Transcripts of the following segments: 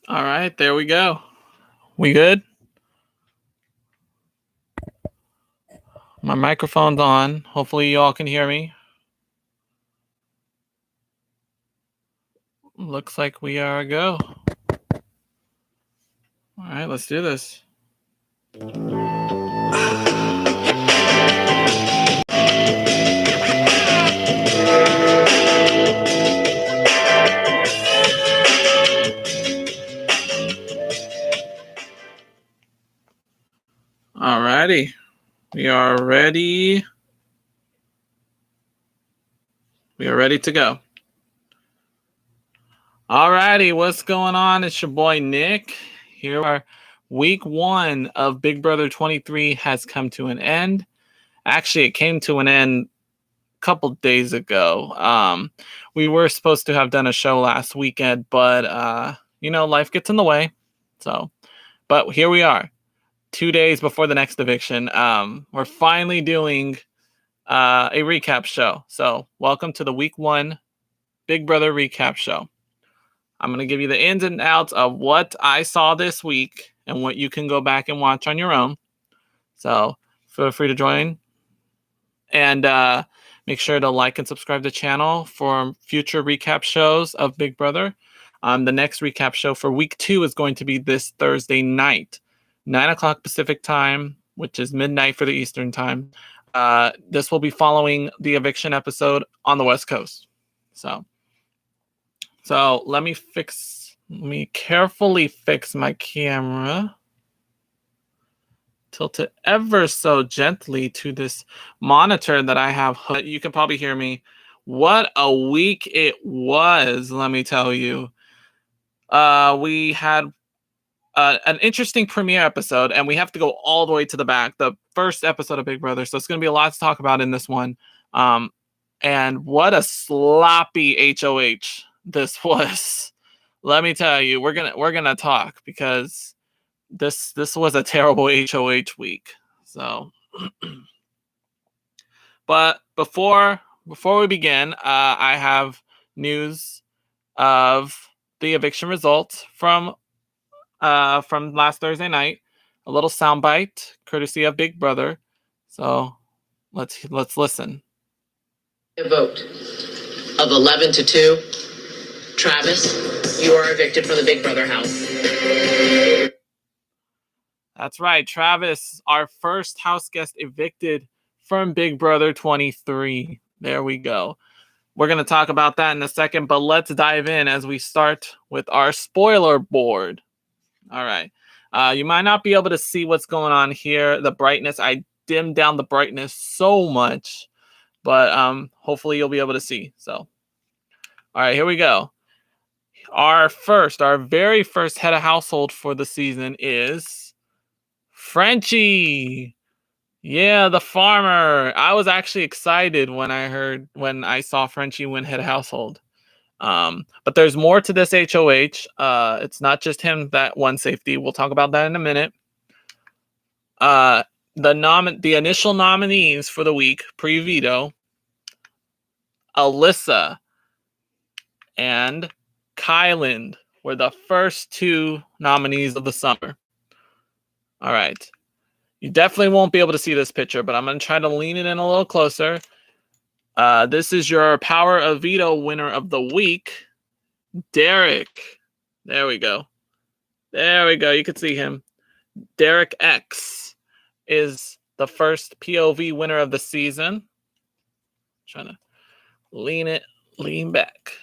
All right, there we go. We good? My microphone's on. Hopefully you all can hear me. Looks like we are a go. All right, let's do this. All righty. We are ready. We are ready to go. All righty, what's going on? It's your boy Nick. Here we are. Week 1 of Big Brother 23 has come to an end. Actually, it came to an end a couple days ago. We were supposed to have done a show last weekend, but life gets in the way. But here we are, 2 days before the next eviction. We're finally doing a recap show. So welcome to the week 1 Big Brother recap show. I'm going to give you the ins and outs of what I saw this week and what you can go back and watch on your own. So feel free to join. And make sure to like and subscribe to the channel for future recap shows of Big Brother. The next recap show for week 2 is going to be this Thursday night, 9 o'clock Pacific time, which is midnight for the Eastern time. This will be following the eviction episode on the West Coast. So let me carefully fix my camera. Tilt it ever so gently to this monitor that I have. You can probably hear me. What a week it was, let me tell you. We had an interesting premiere episode, and we have to go all the way to the back. The first episode of Big Brother, so it's going to be a lot to talk about in this one. And what a sloppy HOH this was. Let me tell you, we're gonna talk because this was a terrible HOH week. So, but before we begin, I have news of the eviction results from last Thursday night. A little soundbite courtesy of Big Brother. So let's listen. A vote of 11-2. Travis, you are evicted from the Big Brother house. That's right. Travis, our first house guest evicted from Big Brother 23. There we go. We're going to talk about that in a second, but let's dive in as we start with our spoiler board. All right. You might not be able to see what's going on here. The brightness, I dimmed down the brightness so much, but hopefully you'll be able to see. So, all right, here we go. Our very first head of household for the season is Frenchie. Yeah, the farmer. I was actually excited when I saw Frenchie win head of household. But there's more to this HOH. It's not just him that won safety. We'll talk about that in a minute. The initial nominees for the week pre-veto, Alyssa and Kyland were the first 2 nominees of the summer. All right. You definitely won't be able to see this picture, but I'm going to try to lean it in a little closer. This is your Power of Veto winner of the week, Derek. There we go. You can see him. Derek X is the first POV winner of the season. Trying to lean back.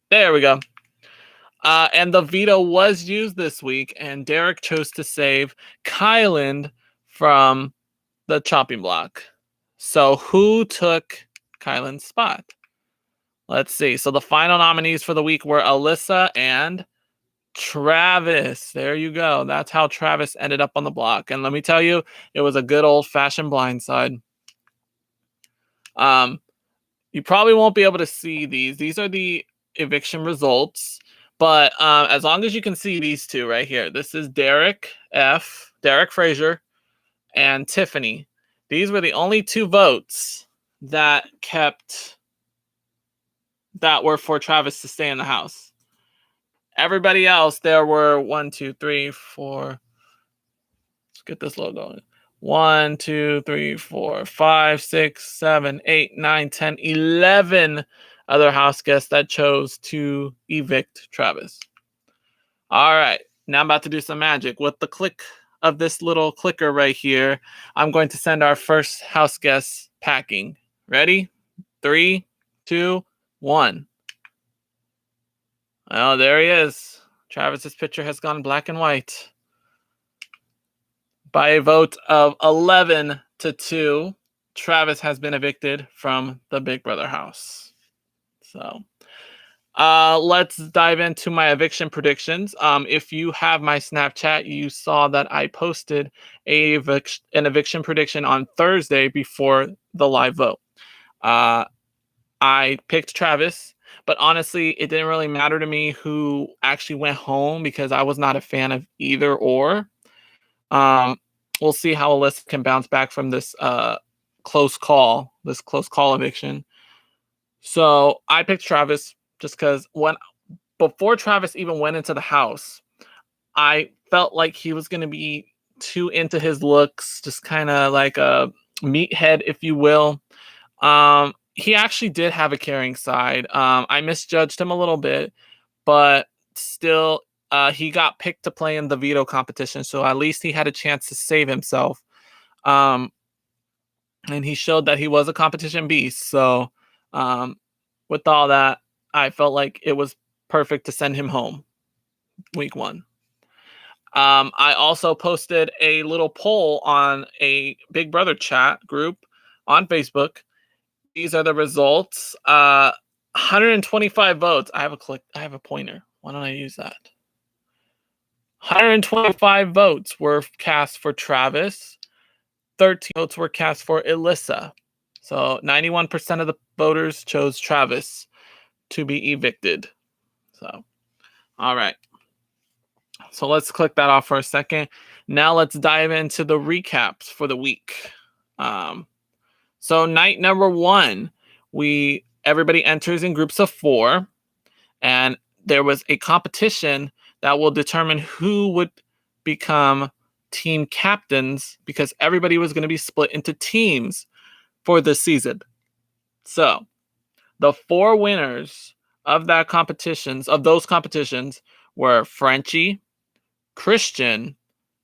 There we go. And the veto was used this week, and Derek chose to save Kyland from the chopping block. So who took Kyland's spot? Let's see. So the final nominees for the week were Alyssa and Travis. There you go. That's how Travis ended up on the block. And let me tell you, it was a good old-fashioned blindside. You probably won't be able to see these. These are the eviction results. But as long as you can see these 2 right here, this is Derek Fraser, and Tiffany. These were the only 2 votes that were for Travis to stay in the house. Everybody else, there were 1, 2, 3, 4. Let's get this logo. 1, 2, 3, 4, 5, 6, 7, 8, 9, 10, 11 other house guests that chose to evict Travis. All right, now I'm about to do some magic. With the click of this little clicker right here, I'm going to send our first house guest packing. Ready? 3, 2, 1. Oh, there he is. Travis's picture has gone black and white. By a vote of 11-2, Travis has been evicted from the Big Brother house. So let's dive into my eviction predictions. If you have my Snapchat, you saw that I posted an eviction prediction on Thursday before the live vote. I picked Travis, but honestly, it didn't really matter to me who actually went home because I was not a fan of either or. We'll see how Alyssa can bounce back from this close call eviction. So I picked Travis just because before Travis even went into the house, I felt like he was going to be too into his looks, just kind of like a meathead, if you will. He actually did have a caring side. I misjudged him a little bit, but still, he got picked to play in the veto competition, so at least he had a chance to save himself. And he showed that he was a competition beast. So with all that, I felt like it was perfect to send him home week 1. I also posted a little poll on a Big Brother chat group on Facebook. These are the results. 125 votes. I have a pointer. Why don't I use that? 125 votes were cast for Travis. 13 votes were cast for Alyssa. So 91% of the voters chose Travis to be evicted. So, all right. So let's click that off for a second. Now let's dive into the recaps for the week. So night number 1, everybody enters in groups of 4, and there was a competition that will determine who would become team captains because everybody was going to be split into teams for this season. So the 4 winners of those competitions were Frenchie, Christian,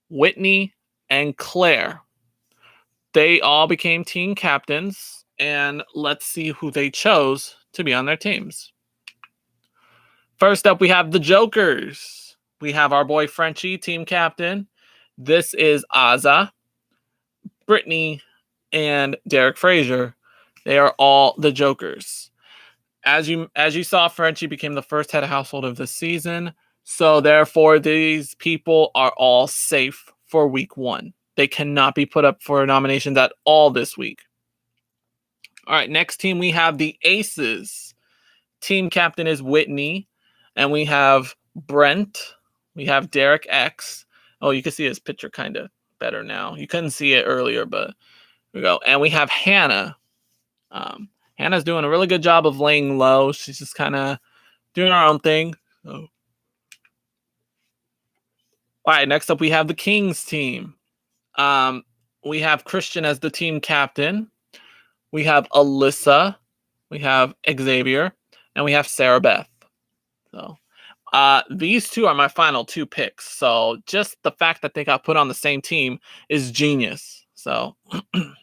Whitney, and Claire. They all became team captains, and let's see who they chose to be on their teams. First up, we have the Jokers. We have our boy Frenchie, team captain. This is Azah, Brittany, and Derek Frazier. They are all the Jokers. As you saw, Frenchie became the first head of household of the season. So therefore, these people are all safe for week 1. They cannot be put up for nominations at all this week. All right, next team, we have the Aces. Team captain is Whitney. And we have Brent. We have Derek X. Oh, you can see his picture kind of better now. You couldn't see it earlier, but here we go. And we have Hannah. Hannah's doing a really good job of laying low. She's just kind of doing her own thing. So. All right, next up, we have the Kings team. We have Christian as the team captain. We have Alyssa. We have Xavier. And we have Sarah Beth. So these 2 are my final 2 picks. So just the fact that they got put on the same team is genius. So, and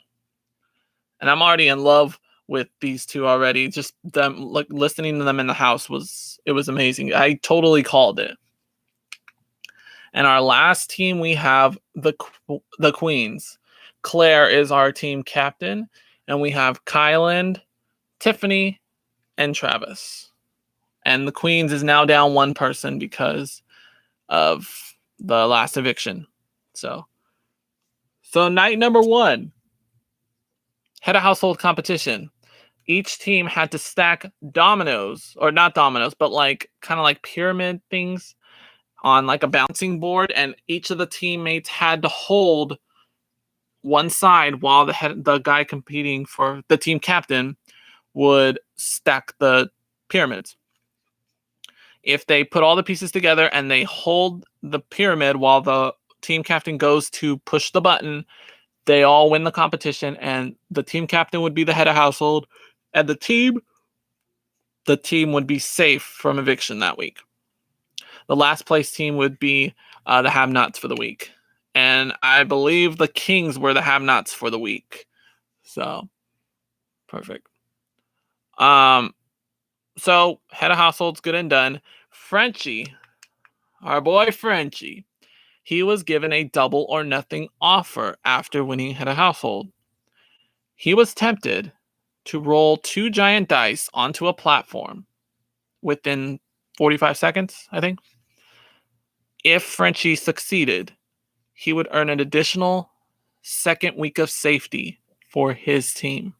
I'm already in love with these 2 already. Just them, like listening to them in the house was amazing. I totally called it. And our last team, we have the Queens. Claire is our team captain, and we have Kyland, Tiffany, and Travis. And the Queens is now down 1 person because of the last eviction. So night number 1, head of household competition. Each team had to stack dominoes, or not dominoes, but like kind of like pyramid things on like a bouncing board, and each of the teammates had to hold one side while the guy competing for the team captain would stack the pyramids. If they put all the pieces together and they hold the pyramid while the team captain goes to push the button, they all win the competition, and the team captain would be the head of household, and the team would be safe from eviction that week. The last place team would be the have-nots for the week. And I believe the Kings were the have-nots for the week. So, perfect. So head of household's good and done. Frenchie, our boy Frenchie, he was given a double or nothing offer after winning head of household. He was tempted to roll 2 giant dice onto a platform within 45 seconds, I think. If Frenchie succeeded, he would earn an additional second week of safety for his team.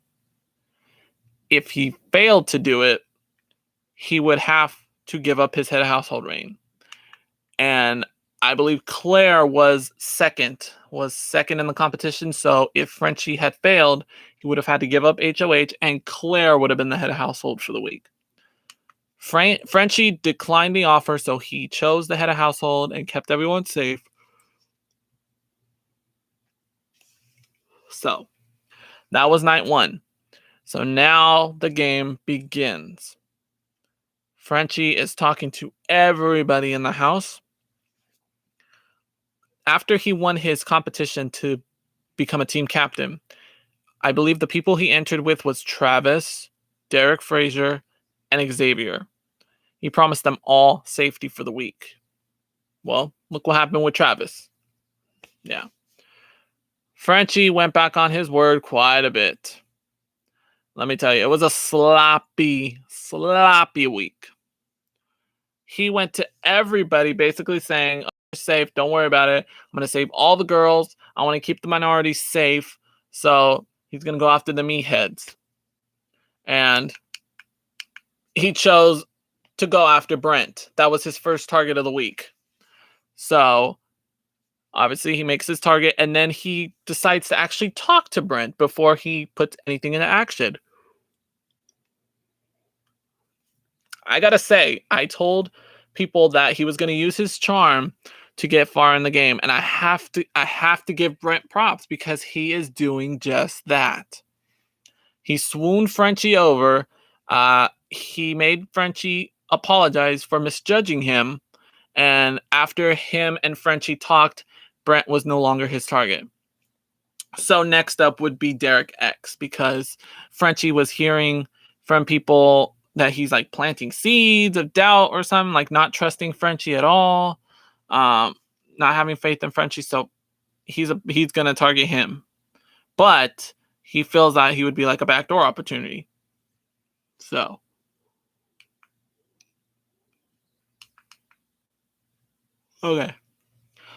If he failed to do it, he would have to give up his head of household reign. And I believe Claire was second in the competition. So if Frenchie had failed, he would have had to give up HOH, and Claire would have been the head of household for the week. Frenchie declined the offer, so he chose the head of household and kept everyone safe. So that was night 1. So now the game begins. Frenchie is talking to everybody in the house. After he won his competition to become a team captain, I believe the people he entered with was Travis, Derek Frazier, and Xavier. He promised them all safety for the week. Well, look what happened with Travis. Yeah. Frenchie went back on his word quite a bit. Let me tell you, it was a sloppy week. He went to everybody basically saying, oh, you're safe, don't worry about it. I'm going to save all the girls. I want to keep the minorities safe. So he's going to go after the meatheads. And he chose to go after Brent. That was his first target of the week. So obviously he makes his target, and then he decides to actually talk to Brent before he puts anything into action. I gotta say, I told people that he was going to use his charm to get far in the game, and I have to give Brent props because he is doing just that. He swooned Frenchie over. He made Frenchie apologize for misjudging him, and after him and Frenchie talked, Brent was no longer his target. So next up would be Derek X, because Frenchie was hearing from people that he's like planting seeds of doubt or something, like not trusting Frenchie at all, not having faith in Frenchie. So he's gonna target him, but he feels that he would be like a backdoor opportunity. So okay,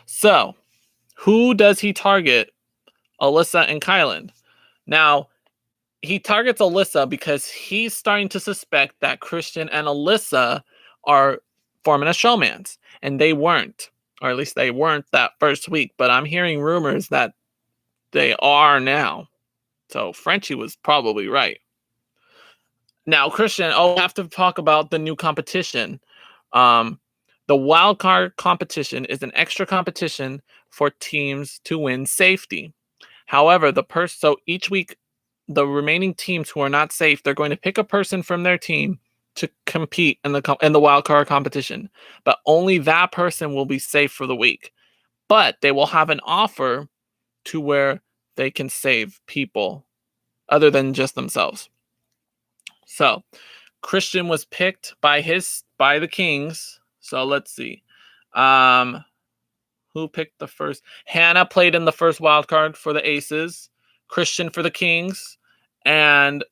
so who does he target? Alyssa and Kyland. Now, he targets Alyssa because he's starting to suspect that Christian and Alyssa are forming a showmance, and they weren't, or at least they weren't that first week, but I'm hearing rumors that they are now. So Frenchie was probably right. Now, Christian, we have to talk about the new competition. The wild card competition is an extra competition for teams to win safety. However, so each week, the remaining teams who are not safe, they're going to pick a person from their team to compete in the wild card competition. But only that person will be safe for the week. But they will have an offer to where they can save people other than just themselves. So Christian was picked by the Kings. So let's see. Who picked the first? Hannah played in the first wild card for the Aces. Christian for the Kings. And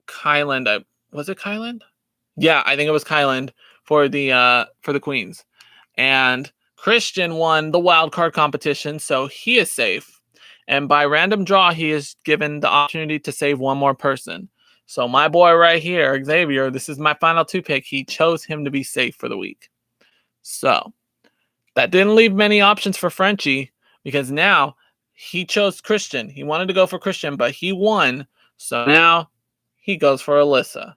Kyland. Was it Kyland? Yeah, I think it was Kyland for the Queens. And Christian won the wild card competition, so he is safe. And by random draw, he is given the opportunity to save one more person. So my boy right here, Xavier, this is my final 2 pick. He chose him to be safe for the week. So that didn't leave many options for Frenchie, because now he chose Christian. He wanted to go for Christian, but he won. So now he goes for Alyssa,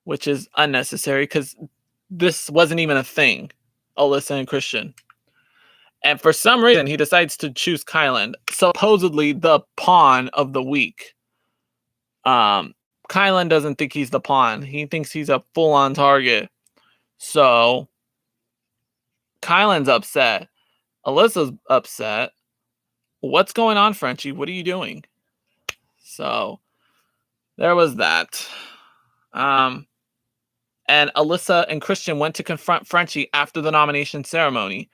which is unnecessary because this wasn't even a thing, Alyssa and Christian. And for some reason, he decides to choose Kyland, supposedly the pawn of the week. Kyland doesn't think he's the pawn. He thinks he's a full-on target. So Kyland's upset. Alyssa's upset. What's going on, Frenchie? What are you doing? So there was that. And Alyssa and Christian went to confront Frenchie after the nomination ceremony,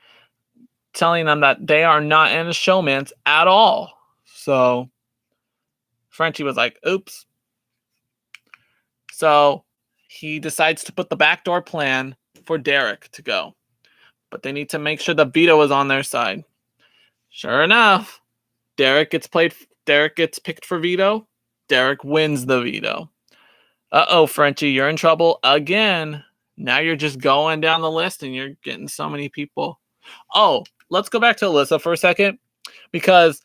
telling them that they are not in a showmance at all. So Frenchie was like, oops. So he decides to put the backdoor plan for Derek to go. But they need to make sure the veto is on their side. Sure enough, Derek gets picked for veto. Derek wins the veto. Uh-oh, Frenchie, you're in trouble again. Now you're just going down the list and you're getting so many people. Oh, let's go back to Alyssa for a second. Because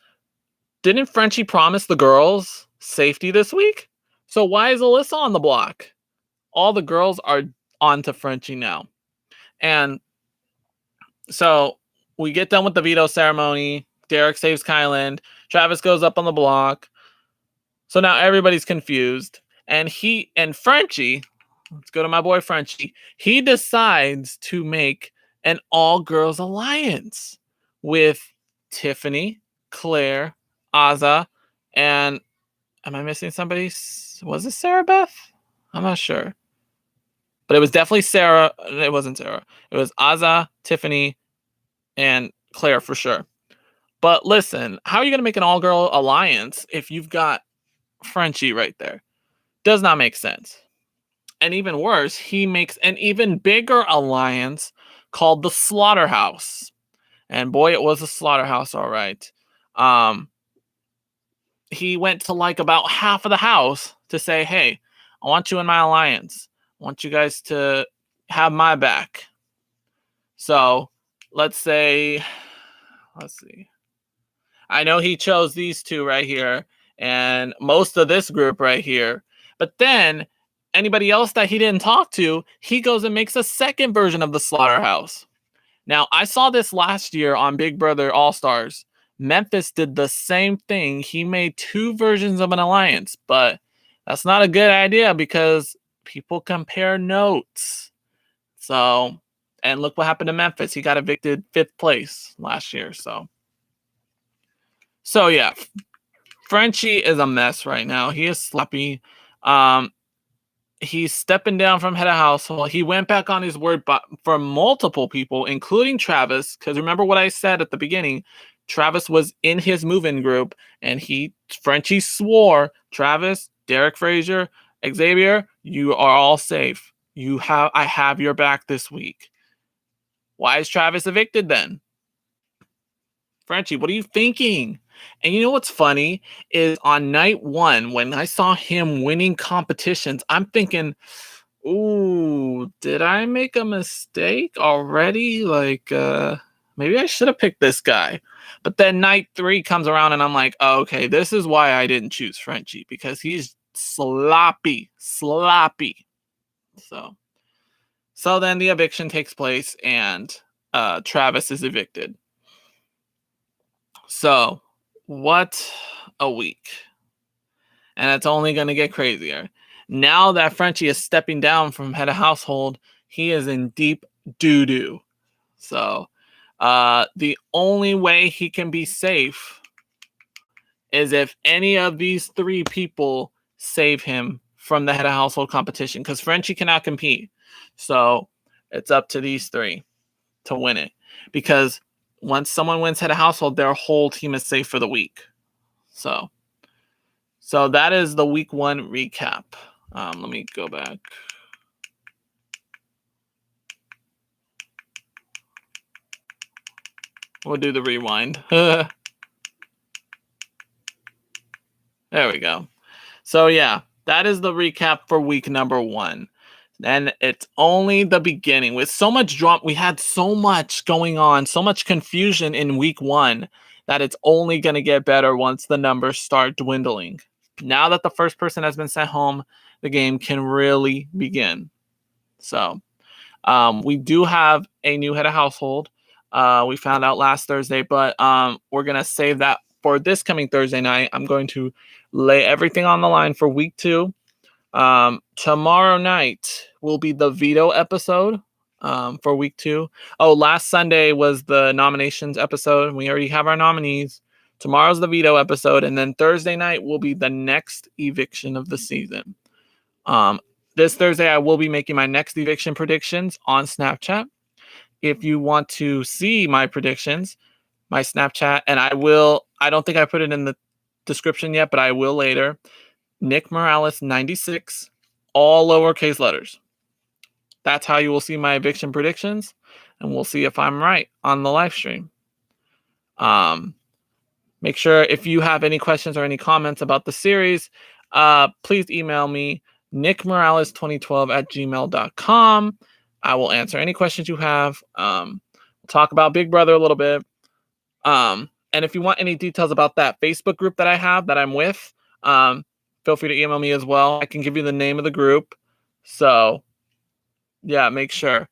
didn't Frenchie promise the girls safety this week? So why is Alyssa on the block? All the girls are on to Frenchie now. And so we get done with the veto ceremony. Derek saves Kyland. Travis goes up on the block. So now everybody's confused. And Frenchie, let's go to my boy Frenchie. He decides to make an all-girls alliance with Tiffany, Claire, Azah, and am I missing somebody? Was it Sarah Beth? I'm not sure. But it was definitely Sarah. It wasn't Sarah. It was Azah, Tiffany, and Claire for sure. But listen, how are you going to make an all-girl alliance if you've got Frenchie right there? Does not make sense. And even worse, he makes an even bigger alliance called the Slaughterhouse. And boy, it was a slaughterhouse, all right. He went to like about half of the house to say, hey, I want you in my alliance. I want you guys to have my back. So let's see. I know he chose these two right here and most of this group right here. But then anybody else that he didn't talk to, he goes and makes a second version of the Slaughterhouse. Now, I saw this last year on Big Brother All-Stars. Memphis did the same thing. He made two versions of an alliance, but that's not a good idea because people compare notes. So, and look what happened to Memphis. He got evicted 5th place last year. So yeah, Frenchie is a mess right now. He is sloppy. He's stepping down from head of household. He went back on his word for multiple people, including Travis. Because remember what I said at the beginning, Travis was in his move-in group, and Frenchie swore, Travis, Derek Frazier, Xavier, you are all safe. I have your back this week. Why is Travis evicted then? Frenchie, what are you thinking? And you know what's funny is on night 1, when I saw him winning competitions, I'm thinking, ooh, did I make a mistake already? Like, maybe I should have picked this guy. But then night 3 comes around and I'm like, oh, okay, this is why I didn't choose Frenchie, because he's sloppy. So then the eviction takes place and Travis is evicted. So what a week. And it's only going to get crazier. Now that Frenchie is stepping down from head of household, he is in deep doo-doo. So the only way he can be safe is if any of these 3 people save him from the head of household competition, because Frenchie cannot compete. So it's up to these 3 to win it. Because once someone wins head of household, their whole team is safe for the week. So that is the week 1 recap. Let me go back. We'll do the rewind. There we go. So yeah, that is the recap for week number 1. And it's only the beginning. With so much drama, we had so much going on, so much confusion in week 1 that it's only going to get better once the numbers start dwindling. Now that the first person has been sent home, the game can really begin. So We do have a new head of household. We found out last Thursday, but we're going to save that for this coming Thursday night. I'm going to lay everything on the line for week 2. Tomorrow night will be the veto episode for week 2. Oh, last Sunday was the nominations episode. We already have our nominees. Tomorrow's the veto episode, and then Thursday night will be the next eviction of the season. This Thursday, I will be making my next eviction predictions on Snapchat. If you want to see my predictions, my Snapchat, and I don't think I put it in the description yet, but I will later. Nick Morales 96, all lowercase letters. That's how you will see my eviction predictions, and we'll see if I'm right on the live stream. Make sure if you have any questions or any comments about the series, please email me, nickmorales2012@gmail.com. I will answer any questions you have. We'll talk about Big Brother a little bit. And if you want any details about that Facebook group that I have that I'm with, feel free to email me as well. I can give you the name of the group. So yeah, make sure.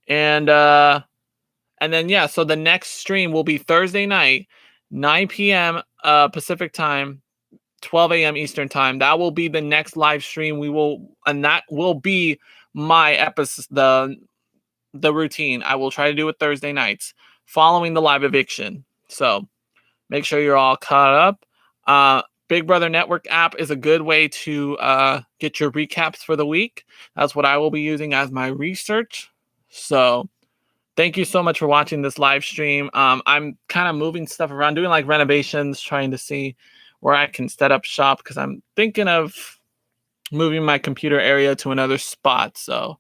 And then, yeah, so the next stream will be Thursday night, 9 p.m. Pacific time, 12 a.m. Eastern time. That will be the next live stream. That will be my episode, the routine. I will try to do it Thursday nights following the live eviction. So make sure you're all caught up. Big Brother Network app is a good way to get your recaps for the week. That's what I will be using as my research. So thank you so much for watching this live stream. I'm kind of moving stuff around, doing like renovations, trying to see where I can set up shop because I'm thinking of moving my computer area to another spot. So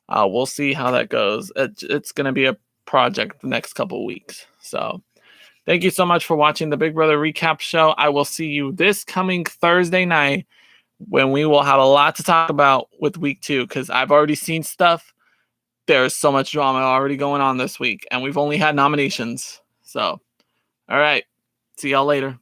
we'll see how that goes. It's going to be a project the next couple of weeks. So thank you so much for watching the Big Brother Recap Show. I will see you this coming Thursday night when we will have a lot to talk about with week 2 because I've already seen stuff. There's so much drama already going on this week, and we've only had nominations. So, all right. See y'all later.